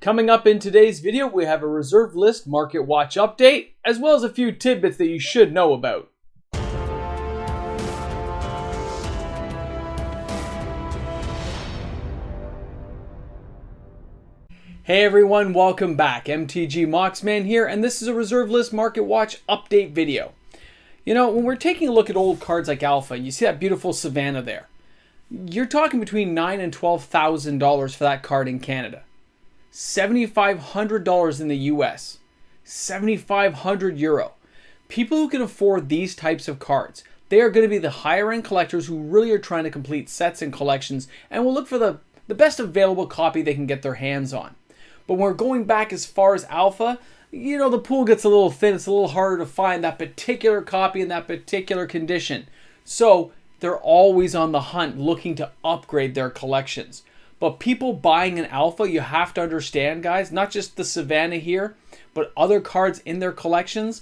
Coming up in today's video, we have a reserve list market watch update, as well as a few tidbits that you should know about. Hey everyone, welcome back. MTG Moxman here, and this is a reserve list market watch update video. You know, when we're taking a look at old cards like Alpha, you see that beautiful Savannah there. You're talking between $9,000 and $12,000 for that card in Canada. $7,500 in the US. 7,500 euro. People who can afford these types of cards, they are going to be the higher end collectors who really are trying to complete sets and collections and will look for the best available copy they can get their hands on. But when we're going back as far as Alpha, you know, the pool gets a little thin. It's a little harder to find that particular copy in that particular condition. So they're always on the hunt looking to upgrade their collections. But people buying an Alpha, you have to understand, guys, not just the Savannah here, but other cards in their collections,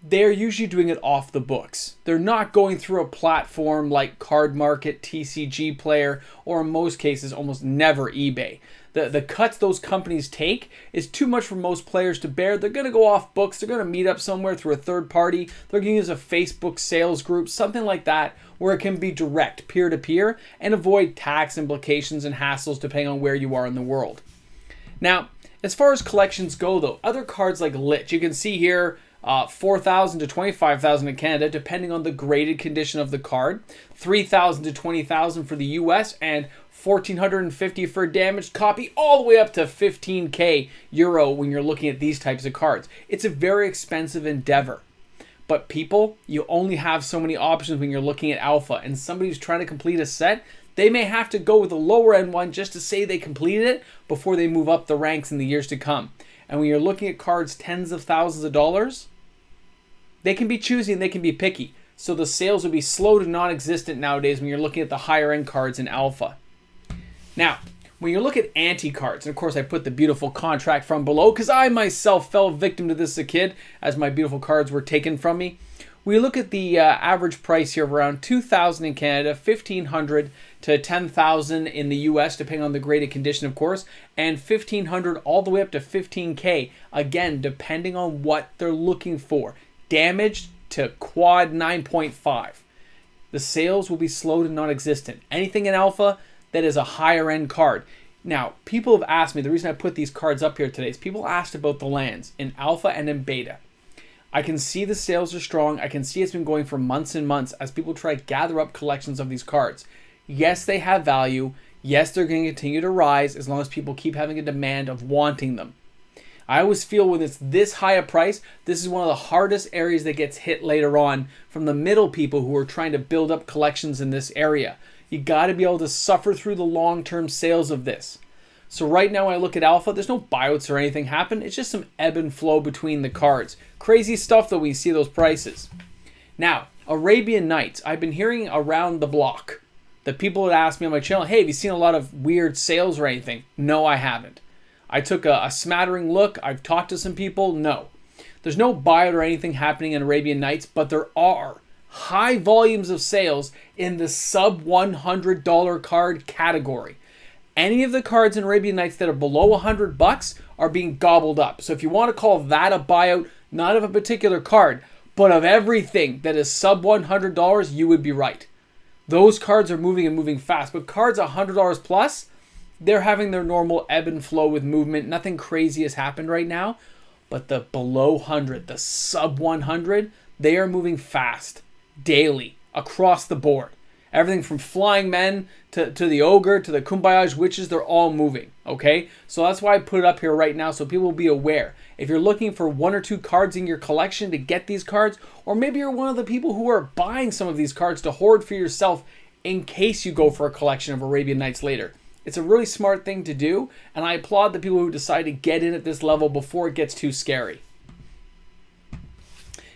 they're usually doing it off the books. They're not going through a platform like Card Market, TCG Player, or in most cases, almost never eBay. The cuts those companies take is too much for most players to bear. They're going to go off books. They're going to meet up somewhere through a third party. They're going to use a Facebook sales group, something like that, where it can be direct, peer-to-peer, and avoid tax implications and hassles depending on where you are in the world. Now, as far as collections go, though, other cards like Lich, you can see here, 4,000 to 25,000 in Canada, depending on the graded condition of the card. 3,000 to 20,000 for the US, and 1,450 for a damaged copy, all the way up to 15k euro when you're looking at these types of cards. It's a very expensive endeavor. But people, you only have so many options when you're looking at Alpha, and somebody who's trying to complete a set, they may have to go with a lower end one just to say they completed it before they move up the ranks in the years to come. And when you're looking at cards tens of thousands of dollars, they can be choosy and they can be picky. So the sales will be slow to non-existent nowadays when you're looking at the higher end cards in Alpha. Now, when you look at anti-cards, and of course I put the beautiful contract from below because I myself fell victim to this as a kid as my beautiful cards were taken from me. We look at the average price here of around $2,000 in Canada, $1,500 to $10,000 in the US, depending on the graded condition, of course, and $1,500 all the way up to $15K, again, depending on what they're looking for. Damaged to quad 9.5. The sales will be slow to non-existent. Anything in Alpha that is a higher end card. Now, people have asked me, the reason I put these cards up here today is people asked about the lands in Alpha and in Beta. I can see the sales are strong. I can see it's been going for months and months as people try to gather up collections of these cards. Yes, they have value. Yes, they're going to continue to rise as long as people keep having a demand of wanting them. I always feel when it's this high a price, this is one of the hardest areas that gets hit later on from the middle people who are trying to build up collections in this area. You got to be able to suffer through the long-term sales of this. So right now when I look at Alpha, there's no buyouts or anything happen. It's just some ebb and flow between the cards. Crazy stuff that we see those prices. Now, Arabian Nights. I've been hearing around the block that people would ask me on my channel, hey, have you seen a lot of weird sales or anything? No, I haven't. I took a smattering look. I've talked to some people. No. There's no buyout or anything happening in Arabian Nights, but there are high volumes of sales in the sub $100 card category. Any of the cards in Arabian Nights that are below $100 are being gobbled up. So if you want to call that a buyout, not of a particular card, but of everything that is sub $100, you would be right. Those cards are moving and moving fast, but cards $100 plus, they're having their normal ebb and flow with movement. Nothing crazy has happened right now, but the below 100, the sub 100, they are moving fast. Daily, across the board. Everything from Flying Men to the Ogre to the Kumbaya Witches, they're all moving, okay? So that's why I put it up here right now so people will be aware. If you're looking for one or two cards in your collection to get these cards, or maybe you're one of the people who are buying some of these cards to hoard for yourself in case you go for a collection of Arabian Nights later. It's a really smart thing to do, and I applaud the people who decide to get in at this level before it gets too scary.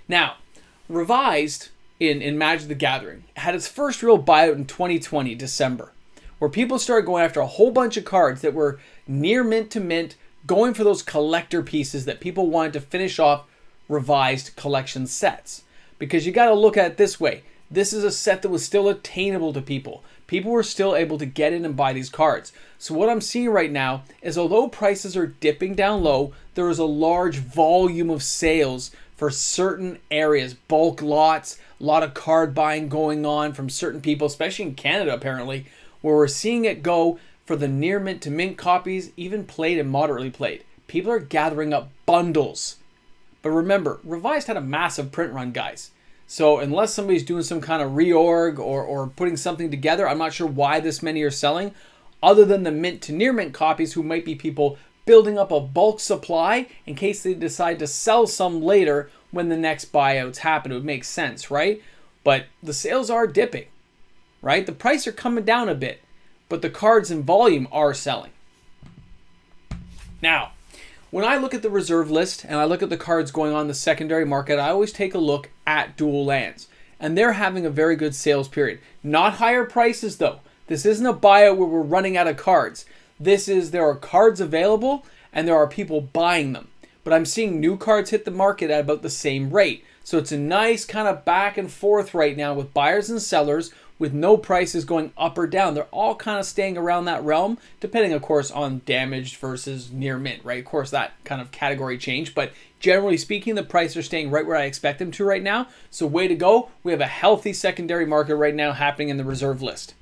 Now, Revised in Magic the Gathering had its first real buyout in 2020, December, where people started going after a whole bunch of cards that were near mint to mint, going for those collector pieces that people wanted to finish off Revised collection sets. Because you got to look at it this way. This is a set that was still attainable to people. People were still able to get in and buy these cards. So what I'm seeing right now is, although prices are dipping down low, there is a large volume of sales for certain areas, bulk lots, a lot of card buying going on from certain people, especially in Canada apparently, where we're seeing it go for the near mint to mint copies, even played and moderately played. People are gathering up bundles. But remember, Revised had a massive print run, guys. So unless somebody's doing some kind of reorg or putting something together, I'm not sure why this many are selling, other than the mint to near mint copies, who might be people building up a bulk supply in case they decide to sell some later when the next buyouts happen. It would make sense, right? But the sales are dipping, right? The prices are coming down a bit, but the cards in volume are selling. Now, when I look at the reserve list and I look at the cards going on in the secondary market, I always take a look at dual lands. And they're having a very good sales period. Not higher prices though. This isn't a buyout where we're running out of cards. This is, there are cards available and there are people buying them. But I'm seeing new cards hit the market at about the same rate. So it's a nice kind of back and forth right now with buyers and sellers, with no prices going up or down. They're all kind of staying around that realm, depending, of course, on damaged versus near mint, right? Of course, that kind of category change. But generally speaking, the prices are staying right where I expect them to right now. So way to go. We have a healthy secondary market right now happening in the reserve list.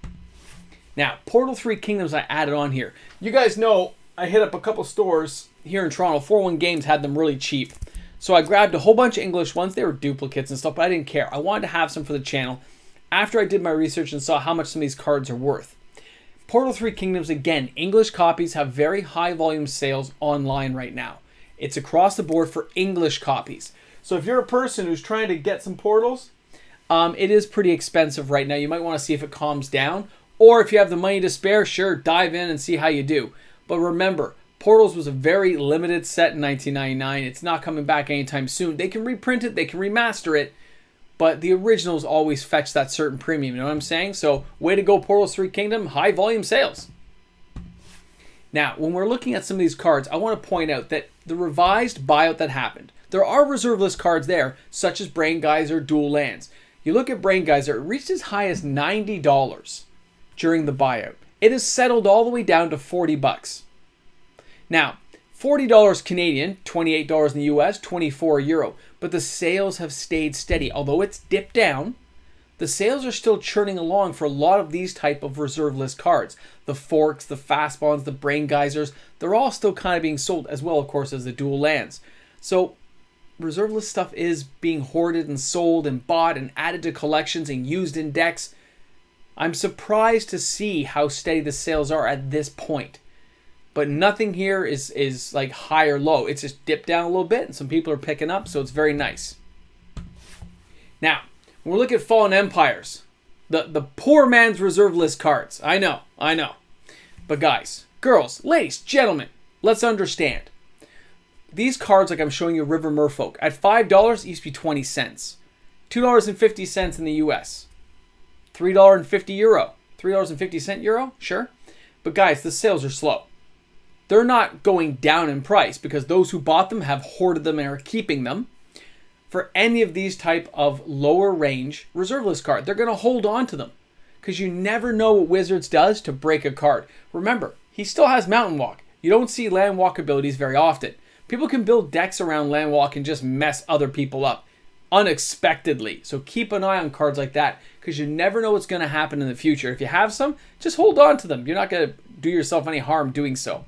Now, Portal 3 Kingdoms I added on here. You guys know I hit up a couple stores here in Toronto. 401 Games had them really cheap. So I grabbed a whole bunch of English ones. They were duplicates and stuff, but I didn't care. I wanted to have some for the channel after I did my research and saw how much some of these cards are worth. Portal 3 Kingdoms, again, English copies have very high volume sales online right now. It's across the board for English copies. So if you're a person who's trying to get some Portals, it is pretty expensive right now. You might want to see if it calms down. Or if you have the money to spare, sure, dive in and see how you do. But remember, Portals was a very limited set in 1999. It's not coming back anytime soon. They can reprint it, they can remaster it, but the originals always fetch that certain premium. You know what I'm saying? So way to go, Portals 3 Kingdom, high volume sales. Now, when we're looking at some of these cards, I want to point out that the revised buyout that happened, there are reserve list cards there, such as Brain Geyser, Dual Lands. You look at Brain Geyser, it reached as high as $90 during the buyout. It has settled all the way down to $40. Now, $40 Canadian, $28 in the US, 24 euro. But the sales have stayed steady. Although it's dipped down, the sales are still churning along for a lot of these type of reserve list cards. The Forks, the Fast Bonds, the Brain Geysers, they're all still kind of being sold, as well, of course, as the Dual Lands. So reserve list stuff is being hoarded and sold and bought and added to collections and used in decks. I'm surprised to see how steady the sales are at this point. But nothing here is like high or low. It's just dipped down a little bit and some people are picking up, so it's very nice. Now, when we look at Fallen Empires, the poor man's reserve list cards. I know. But guys, girls, ladies, gentlemen, let's understand. These cards, like I'm showing you River Merfolk, at $5, it used to be 20 cents. $2.50 in the US. €3.50 euro. €3.50 euro? Sure. But guys, the sales are slow. They're not going down in price because those who bought them have hoarded them and are keeping them. For any of these type of lower range reserve list card, they're going to hold on to them because you never know what Wizards does to break a card. Remember, he still has Mountain Walk. You don't see Land Walk abilities very often. People can build decks around Land Walk and just mess other people up unexpectedly. So keep an eye on cards like that because you never know what's going to happen in the future. If you have some, just hold on to them. You're not going to do yourself any harm doing so.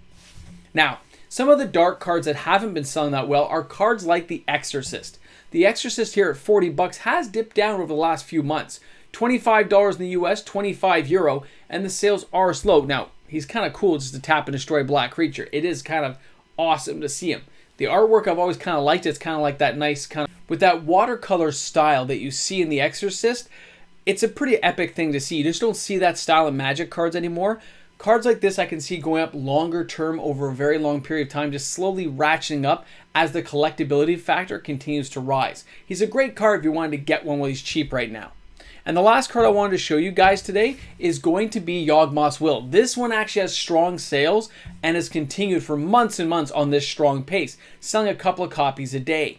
Now, some of the dark cards that haven't been selling that well are cards like the Exorcist. The Exorcist here at $40 has dipped down over the last few months. $25 in the US, 25 euro, and the sales are slow. Now, he's kind of cool just to tap and destroy a black creature. It is kind of awesome to see him. The artwork I've always kind of liked. It's kind of like that nice kind of, with that watercolor style that you see in the Exorcist, it's a pretty epic thing to see. You just don't see that style of Magic cards anymore. Cards like this I can see going up longer term over a very long period of time, just slowly ratcheting up as the collectability factor continues to rise. He's a great card if you wanted to get one while he's cheap right now. And the last card I wanted to show you guys today is going to be Yawgmoth's Will. This one actually has strong sales and has continued for months and months on this strong pace, selling a couple of copies a day.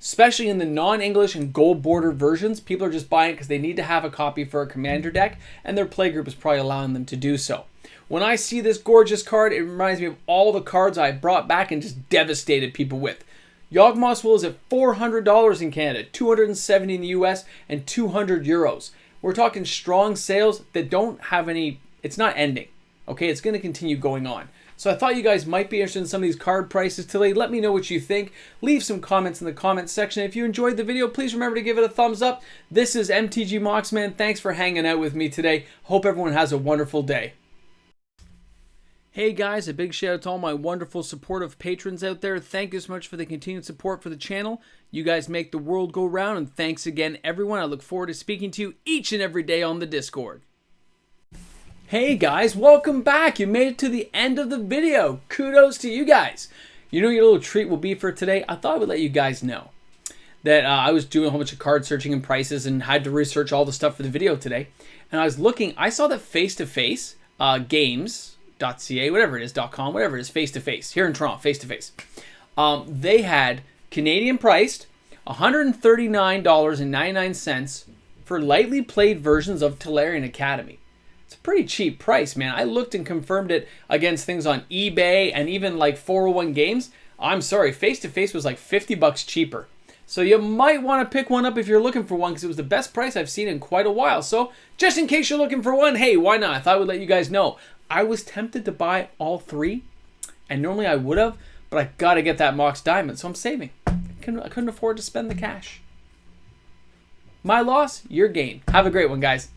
Especially in the non-English and gold border versions, people are just buying it because they need to have a copy for a commander deck, and their playgroup is probably allowing them to do so. When I see this gorgeous card, it reminds me of all the cards I brought back and just devastated people with. Yawgmoth's Will is at $400 in Canada, $270 in the US, and €200. We're talking strong sales that don't have any, it's not ending. Okay, it's going to continue going on. So I thought you guys might be interested in some of these card prices today. Let me know what you think. Leave some comments in the comments section. If you enjoyed the video, please remember to give it a thumbs up. This is MTG Moxman. Thanks for hanging out with me today. Hope everyone has a wonderful day. Hey guys, a big shout out to all my wonderful supportive patrons out there. Thank you so much for the continued support for the channel. You guys make the world go round, and thanks again everyone. I look forward to speaking to you each and every day on the Discord. Hey guys, welcome back. You made it to the end of the video. Kudos to you guys. You know your little treat will be for today? I thought I would let you guys know that I was doing a whole bunch of card searching and prices and had to research all the stuff for the video today. And I was looking, I saw that Face2Face games.ca, whatever it is, .com, whatever it is, Face2Face, here in Toronto, Face2Face. They had Canadian priced $139.99 for lightly played versions of Tolarian Academy. It's a pretty cheap price, man. I looked and confirmed it against things on eBay and even like 401 Games. I'm sorry, Face2Face was like $50 cheaper. So you might want to pick one up if you're looking for one because it was the best price I've seen in quite a while. So just in case you're looking for one, hey, why not? I thought I would let you guys know. I was tempted to buy all three, and normally I would have, but I got to get that Mox Diamond, so I'm saving. I couldn't afford to spend the cash. My loss, your gain. Have a great one, guys.